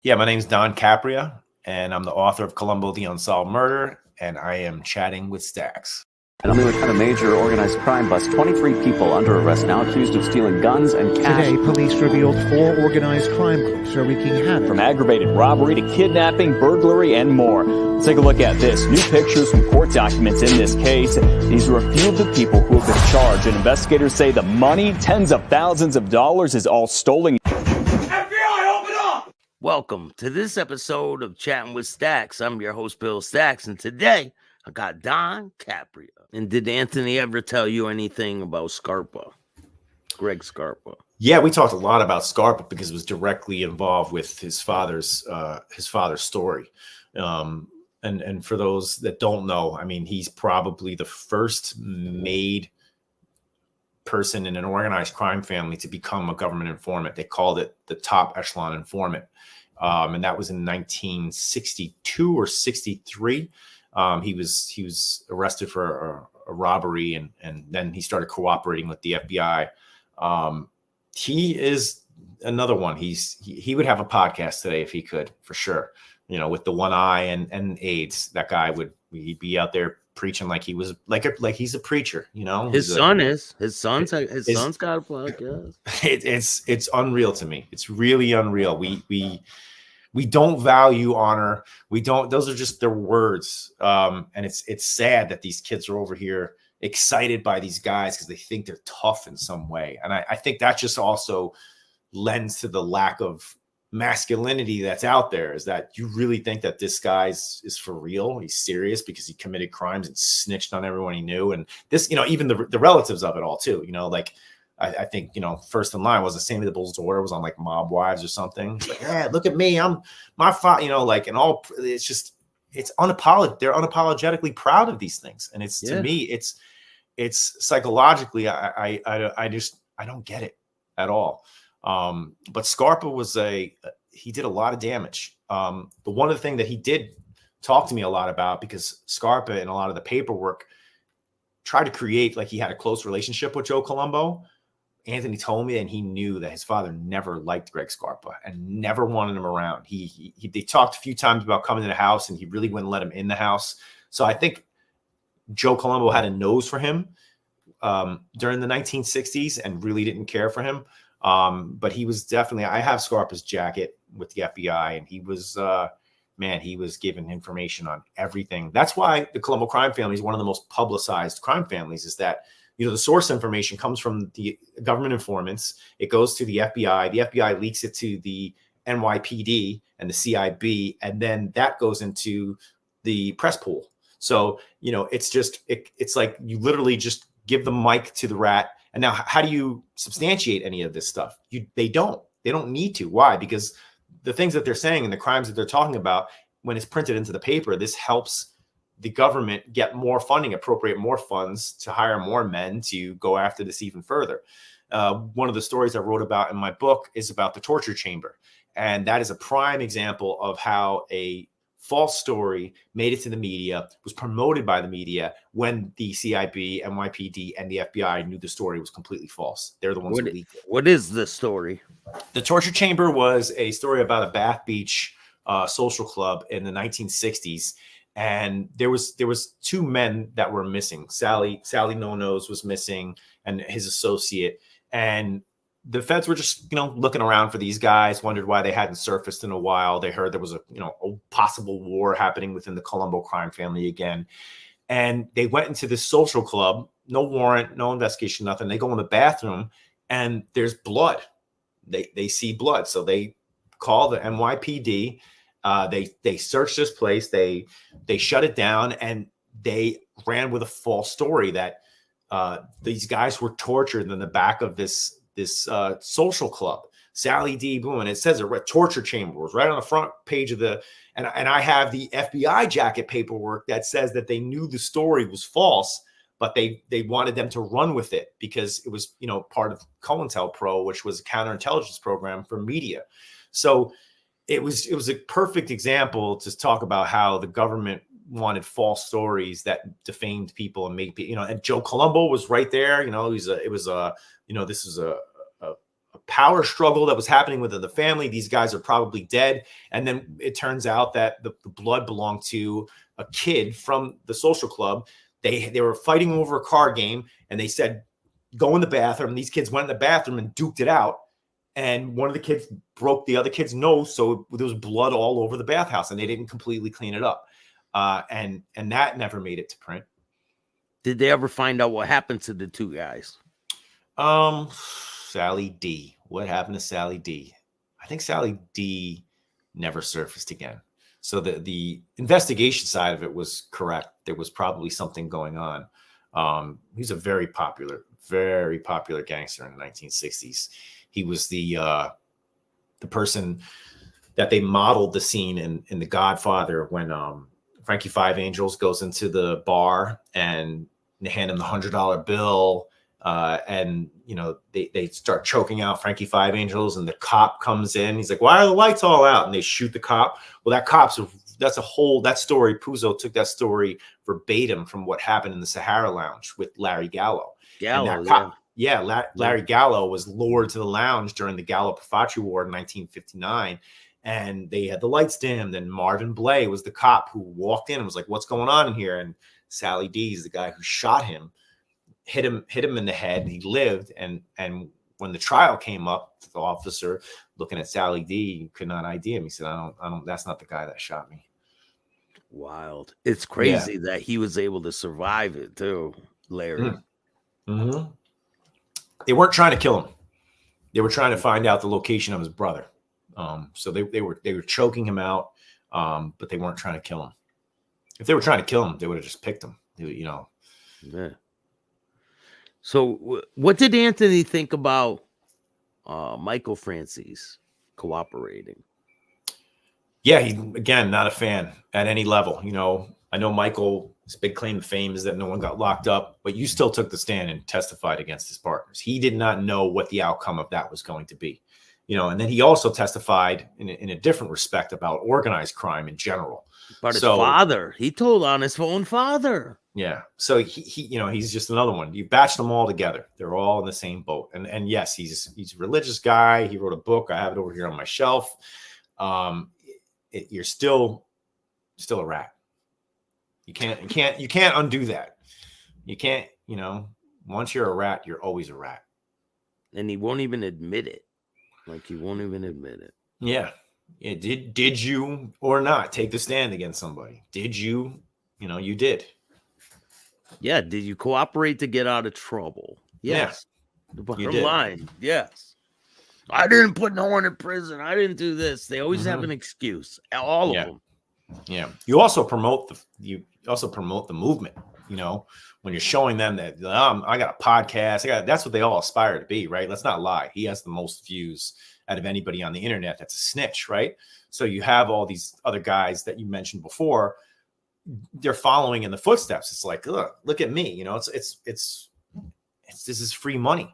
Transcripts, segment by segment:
Yeah, my name's Don Capria, and I'm the author of Colombo, the Unsolved Murder, and I am chatting with Stacks. And a major organized crime bust. 23 people under arrest now accused of stealing guns and cash. Today, police revealed 4 organized crime groups are wreaking havoc. From aggravated robbery to kidnapping, burglary, and more. Let's take a look at this. New pictures from court documents in this case. These are a few of the people who have been charged, and investigators say the money, tens of thousands of dollars, is all stolen. FBI, open up! Welcome to this episode of Chatting with Stacks. I'm your host, Bill Stacks, and today I got Don Capria. And did Anthony ever tell you anything about Scarpa? Greg Scarpa. Yeah, we talked a lot about Scarpa because it was directly involved with his father's story. And for those that don't know, I mean, he's probably the first made person in an organized crime family to become a government informant. They called it the top echelon informant. And that was in 1962 or 63. He was arrested for a robbery, and then he started cooperating with the FBI. He is another one. He would have a podcast today if he could, for sure. You know, with the one eye and AIDS, that guy he'd be out there preaching like he was like he's a preacher. You know, his son's got a podcast. It's unreal to me. It's really unreal. We don't value honor. We don't. Those are just their words. And it's sad that these kids are over here excited by these guys because they think they're tough in some way. And I think that just also lends to the lack of masculinity that's out there, is that you really think that this guy is for real. He's serious because he committed crimes and snitched on everyone he knew. And this, even the relatives of it all too, like, I think, first in line was the Sammy the Bull's daughter was on like Mob Wives or something. It's like, yeah, look at me. I'm my father, and all. It's just, it's unapologetic. They're unapologetically proud of these things. And to me, it's psychologically, I don't get it at all. But Scarpa he did a lot of damage. The one of the thing that he did talk to me a lot about, because Scarpa and a lot of the paperwork tried to create, like, he had a close relationship with Joe Colombo. Anthony told me, and he knew that his father never liked Greg Scarpa and never wanted him around. They talked a few times about coming to the house, and he really wouldn't let him in the house. So I think Joe Colombo had a nose for him during the 1960s and really didn't care for him. But he was definitely, I have Scarpa's jacket with the FBI, and he was, he was given information on everything. That's why the Colombo crime family is one of the most publicized crime families, is that, the source information comes from the government informants. It goes to the FBI. The FBI leaks it to the NYPD and the CIB, and then that goes into the press pool. So, it's just, it's like you literally just give the mic to the rat. And now, how do you substantiate any of this stuff? They don't need to. Why? Because the things that they're saying and the crimes that they're talking about, when it's printed into the paper, this helps the government get more funding, appropriate more funds to hire more men to go after this even further. One of the stories I wrote about in my book is about the torture chamber. And that is a prime example of how a false story made it to the media, was promoted by the media, when the CIB, NYPD, and the FBI knew the story was completely false. They're the ones who leaked it. What is the story? The torture chamber was a story about a Bath Beach social club in the 1960s. And there was 2 men that were missing. Sally No Nose was missing, and his associate. And the feds were just, looking around for these guys, wondered why they hadn't surfaced in a while. They heard there was a possible war happening within the Colombo crime family again. And they went into this social club, no warrant, no investigation, nothing. They go in the bathroom and there's blood. They see blood. So they call the NYPD. They searched this place. They shut it down, and they ran with a false story that these guys were tortured in the back of this social club, Sally D. Boom, and it says a torture chamber was right on the front page of and I have the FBI jacket paperwork that says that they knew the story was false, but they wanted them to run with it because it was part of COINTELPRO, which was a counterintelligence program for media. So it was a perfect example to talk about how the government wanted false stories that defamed people and made people, and Joe Colombo was right there. This is a power struggle that was happening within the family. These guys are probably dead. And then it turns out that the blood belonged to a kid from the social club. They were fighting over a card game, and they said, go in the bathroom. These kids went in the bathroom and duked it out. And one of the kids broke the other kid's nose. So there was blood all over the bathhouse, and they didn't completely clean it up. And that never made it to print. Did they ever find out what happened to the two guys? Sally D. What happened to Sally D? I think Sally D never surfaced again. So the investigation side of it was correct. There was probably something going on. He's a very popular gangster in the 1960s. He was the person that they modeled the scene in The Godfather when Frankie Five Angels goes into the bar and they hand him the $100 bill. And they start choking out Frankie Five Angels, and the cop comes in. He's like, "Why are the lights all out?" And they shoot the cop. Well, that story. Puzo took that story verbatim from what happened in the Sahara Lounge with Larry Gallo. Larry Gallo was lured to the lounge during the Gallo-Profaci War in 1959, and they had the lights dimmed. And Marvin Blay was the cop who walked in and was like, "What's going on in here?" And Sally D is the guy who shot him. Hit him in the head, and he lived. And when the trial came up, the officer looking at Sally D could not ID him. He said, I don't, that's not the guy that shot me. Wild. It's crazy that he was able to survive it too, Larry. Mm-hmm. They weren't trying to kill him. They were trying to find out the location of his brother. So they were choking him out, but they weren't trying to kill him. If they were trying to kill him, they would have just picked him, Yeah. So what did Anthony think about Michael Francis cooperating? Yeah, again, not a fan at any level. I know Michael's big claim to fame is that no one got locked up, but you still took the stand and testified against his partners. He did not know what the outcome of that was going to be. And then he also testified in a different respect about organized crime in general. But his father, he told on his own father. Yeah. So he's just another one. You batch them all together. They're all in the same boat. And yes, he's a religious guy. He wrote a book. I have it over here on my shelf. You're still a rat. You can't undo that. You can't, once you're a rat, you're always a rat. And he won't even admit it. He won't even admit it. Yeah. Did you or not take the stand against somebody? Did you? You did. Yeah. Did you cooperate to get out of trouble? Yes. Yeah. The bottom line. Yes. I didn't put no one in prison. I didn't do this. They always have an excuse. All of them. Yeah. You also promote the movement. When you're showing them that I got a podcast, that's what they all aspire to be, right? Let's not lie. He has the most views out of anybody on the internet. That's a snitch, right? So you have all these other guys that you mentioned before. They're following in the footsteps. It's like, look at me. It's this is free money.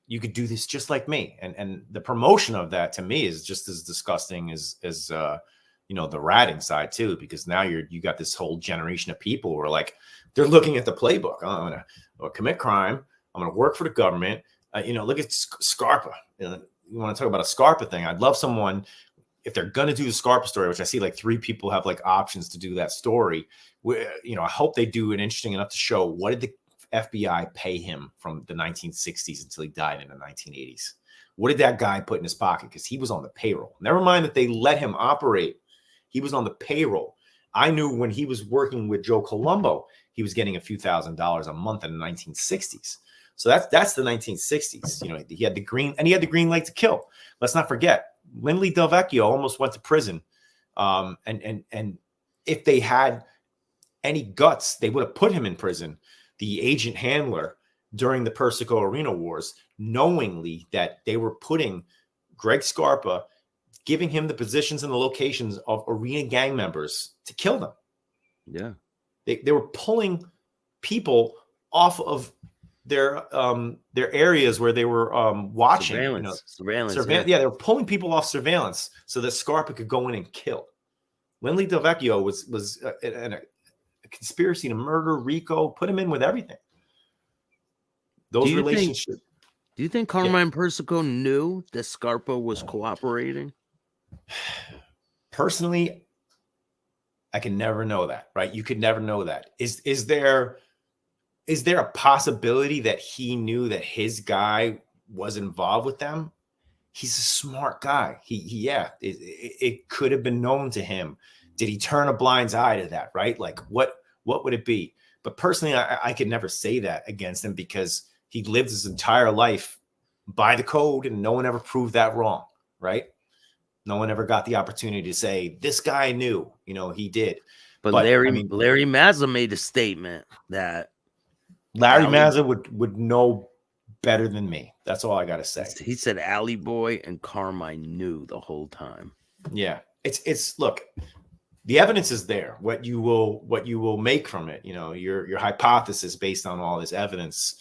You could do this just like me. And the promotion of that to me is just as disgusting as the ratting side too, because now you got this whole generation of people who are like, they're looking at the playbook. I'm going to commit crime. I'm going to work for the government. Look at Scarpa. You want to talk about a Scarpa thing? I'd love someone, if they're going to do the Scarpa story, which I see like 3 people have like options to do that story. I hope they do it interesting enough to show what did the FBI pay him from the 1960s until he died in the 1980s. What did that guy put in his pocket? Because he was on the payroll. Never mind that they let him operate. He was on the payroll. I knew when he was working with Joe Colombo, he was getting a few $1,000s a month in the 1960s. So that's the 1960s. He had the green light to kill. Let's not forget, Lindsay Del Vecchio almost went to prison. And if they had any guts, they would have put him in prison. The agent handler during the Persico Arena Wars, knowingly that they were putting Greg Scarpa, giving him the positions and the locations of arena gang members to kill them. Yeah. They were pulling people off of their areas where they were watching. Surveillance. Yeah, they were pulling people off surveillance so that Scarpa could go in and kill. Lindsay Del Vecchio was a conspiracy to murder, RICO, put him in with everything. Those relationships. Do you think Carmine Persico knew that Scarpa was cooperating? Personally, I can never know that, right? You could never know that. Is there a possibility that he knew that his guy was involved with them? He's a smart guy. It could have been known to him. Did he turn a blind eye to that, right? Like what would it be? But personally, I could never say that against him because he lived his entire life by the code and no one ever proved that wrong, right? No one ever got the opportunity to say, this guy knew, he did. But Larry Mazza made a statement that Larry Mazza would know better than me. That's all I got to say. He said Alley Boy and Carmine knew the whole time. Yeah. It's look, the evidence is there. What you will make from it, your hypothesis based on all this evidence,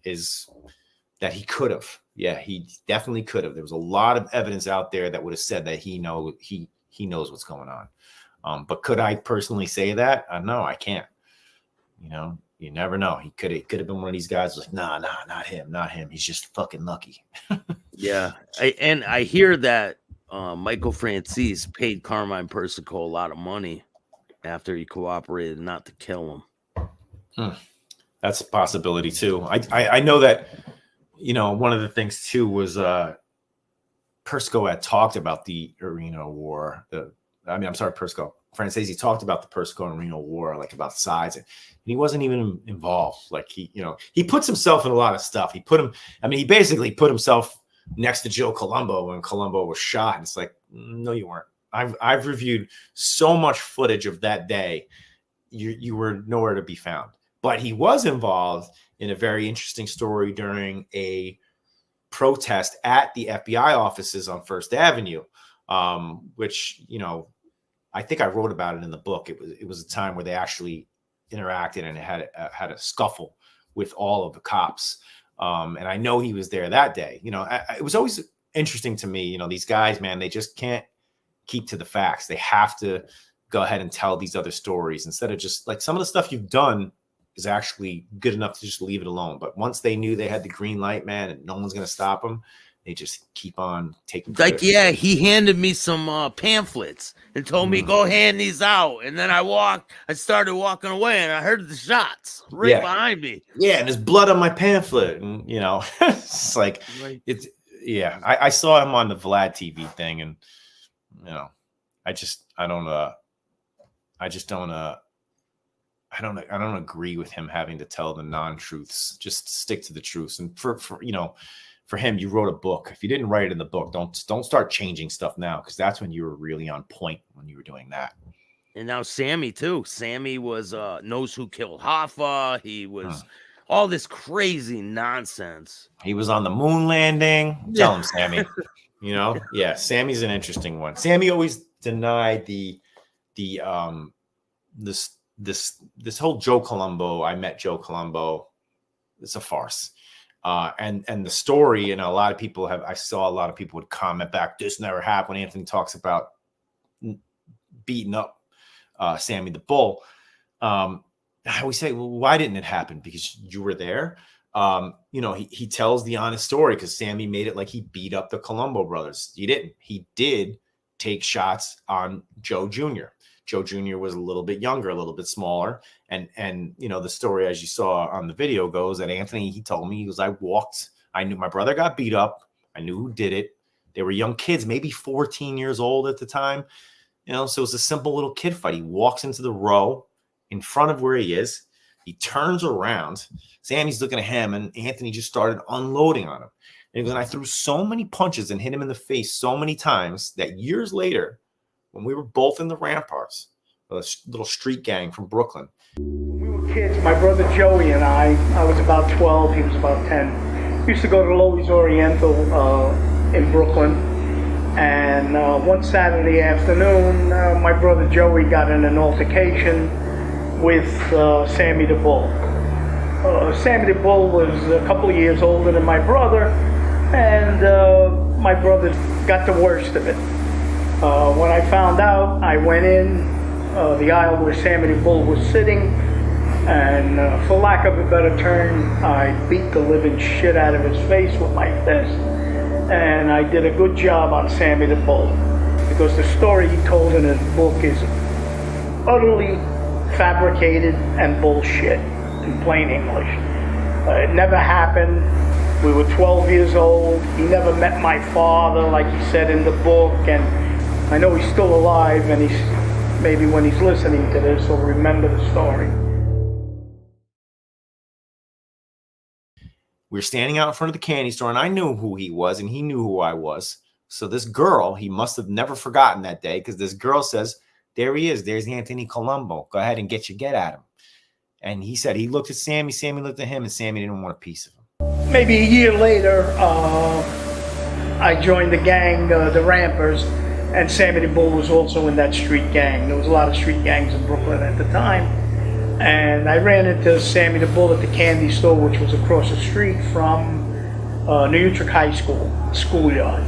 is that he could have. Yeah, he definitely could have. There was a lot of evidence out there that would have said that he knows what's going on. But could I personally say that? No, I can't. You never know. He could have been one of these guys who's like, nah, not him. He's just fucking lucky. Yeah. I hear that Michael Francis paid Carmine Persico a lot of money after he cooperated not to kill him. That's a possibility too. I know that, one of the things too was Persico had talked about the Reno War. Persico. Francesi talked about the Persico and Reno War, like about sides, and he wasn't even involved. Like he puts himself in a lot of stuff. He basically put himself next to Joe Colombo when Colombo was shot. And it's like, no, you weren't. I've reviewed so much footage of that day. You were nowhere to be found. But he was involved in a very interesting story during a protest at the FBI offices on First Avenue, which, I think I wrote about it in the book. It was a time where they actually interacted and had a scuffle with all of the cops. And I know he was there that day. It was always interesting to me, these guys, man, they just can't keep to the facts. They have to go ahead and tell these other stories instead of just like some of the stuff you've done is actually good enough to just leave it alone. But once they knew they had the green light, man, and no one's going to stop them, they just keep on taking. Like, yeah, he handed me some pamphlets and told me, go hand these out. And then I started walking away and I heard the shots behind me. Yeah. And there's blood on my pamphlet. And, it's like, I saw him on the Vlad TV thing. And, I don't agree with him having to tell the non-truths. Just stick to the truths. And for him, you wrote a book. If you didn't write it in the book, don't start changing stuff now, because that's when you were really on point when you were doing that. And now Sammy too. Sammy was knows who killed Hoffa. He was all this crazy nonsense. He was on the moon landing. Tell him, Sammy. Yeah, Sammy's an interesting one. Sammy always denied this whole Joe Colombo. I met Joe Colombo. It's a farce. And the story, and I saw a lot of people would comment back, this never happened. Anthony talks about beating up Sammy the Bull. I always say, well, why didn't it happen? Because you were there. He tells the honest story because Sammy made it like he beat up the Colombo brothers. He didn't. He did take shots on Joe Jr. Joe Jr. was a little bit younger, a little bit smaller. And the story, as you saw on the video, goes that Anthony, he told me, I knew my brother got beat up. I knew who did it. They were young kids, maybe 14 years old at the time. So it was a simple little kid fight. He walks into the row in front of where he is. He turns around. Sammy's looking at him, and Anthony just started unloading on him. And he goes, I threw so many punches and hit him in the face so many times that years later, when we were both in the Ramparts, a little street gang from Brooklyn. We were kids, my brother Joey and I was about 12, he was about 10. We used to go to Loewy's Oriental in Brooklyn. And one Saturday afternoon, my brother Joey got in an altercation with Sammy the Bull. Sammy the Bull was a couple of years older than my brother, and my brother got the worst of it. When I found out, I went in the aisle where Sammy the Bull was sitting, And for lack of a better term, I beat the living shit out of his face with my fist. And I did a good job on Sammy the Bull, because the story he told in his book is utterly fabricated and bullshit, in plain English. It never happened. We were 12 years old. He never met my father, like he said in the book. And I know he's still alive, and maybe when he's listening to this, he'll remember the story. We were standing out in front of the candy store, and I knew who he was, and he knew who I was. So this girl, he must have never forgotten that day, because this girl says, there he is. There's Anthony Colombo. Go ahead and get at him. And he said he looked at Sammy. Sammy looked at him, and Sammy didn't want a piece of him. Maybe a year later, I joined the gang, the Rampers, and Sammy the Bull was also in that street gang. There was a lot of street gangs in Brooklyn at the time. And I ran into Sammy the Bull at the candy store, which was across the street from New Utrecht High School, schoolyard.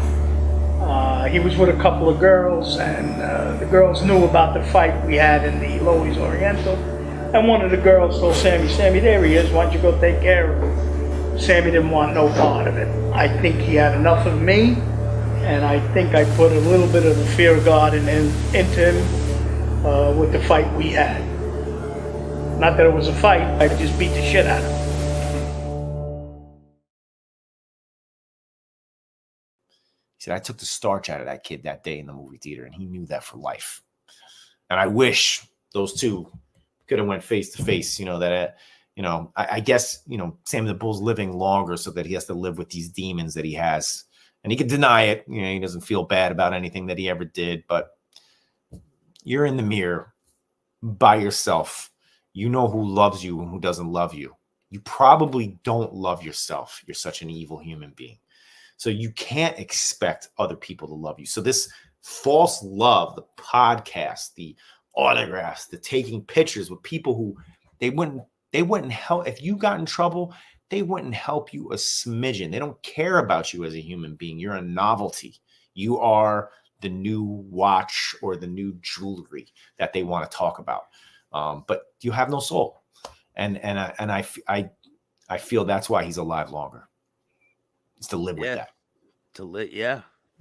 He was with a couple of girls, and the girls knew about the fight we had in the Loews Oriental. And one of the girls told Sammy, Sammy, there he is, why don't you go take care of him? Sammy didn't want no part of it. I think he had enough of me, and I think I put a little bit of the fear of God into him with the fight we had. Not that it was a fight, I just beat the shit out of him. He said, I took the starch out of that kid that day in the movie theater, and he knew that for life. And I wish those two could have went face to face, I guess, Sammy the Bull's living longer so that he has to live with these demons that he has. And he can deny it. He doesn't feel bad about anything that he ever did. But you're in the mirror by yourself. You know who loves you and who doesn't love you. You probably don't love yourself. You're such an evil human being. So you can't expect other people to love you. So this false love, the podcast, the autographs, the taking pictures with people who they wouldn't help. If you got in trouble, they wouldn't help you a smidgen. They don't care about you as a human being. You're a novelty. You are the new watch or the new jewelry that they want to talk about. But you have no soul. And I feel that's why he's alive longer. It's to live with that.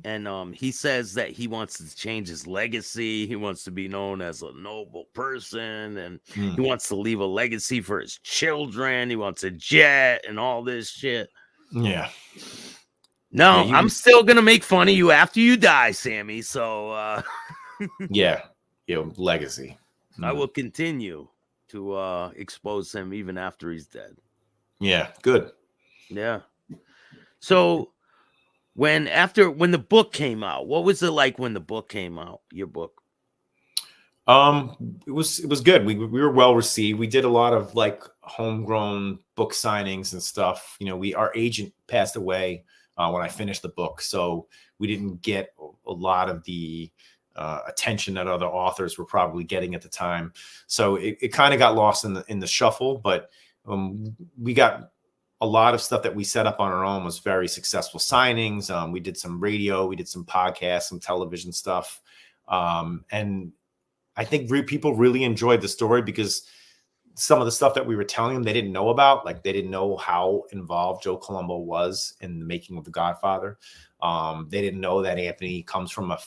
And he says that he wants to change his legacy. He wants to be known as a noble person, and he wants to leave a legacy for his children. He wants a jet and all this shit. Yeah. No, I'm still gonna make fun of you after you die, Sammy. So legacy. I will continue to expose him even after he's dead. Yeah, good. Yeah. So when the book came out, what was it like when the book came out? Your book? It was good. We were well received. We did a lot of like homegrown book signings and stuff. Our agent passed away when I finished the book, so we didn't get a lot of the attention that other authors were probably getting at the time. So it kind of got lost in the shuffle. But we got a lot of stuff that we set up on our own was very successful signings. We did some radio, we did some podcasts, some television stuff. And I think people really enjoyed the story because some of the stuff that we were telling them, they didn't know about. Like they didn't know how involved Joe Colombo was in the making of The Godfather. They didn't know that Anthony comes from a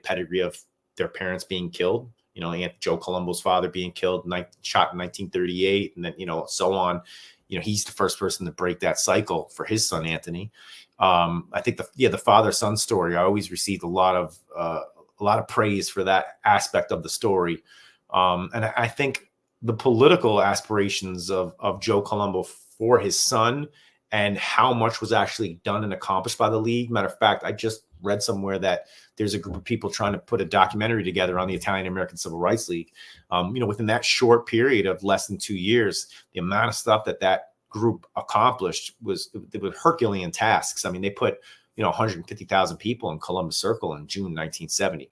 pedigree of their parents being killed. Joe Colombo's father being killed, shot in 1938, and then, so on. He's the first person to break that cycle for his son, Anthony. I think the father-son story, I always received a lot of praise for that aspect of the story. And I think the political aspirations of Joe Colombo for his son and how much was actually done and accomplished by the league. Matter of fact, I just read somewhere that there's a group of people trying to put a documentary together on the Italian American Civil Rights League. Within that short period of less than 2 years, the amount of stuff that group accomplished was Herculean tasks. I mean, they put 150,000 people in Columbus Circle in June 1970.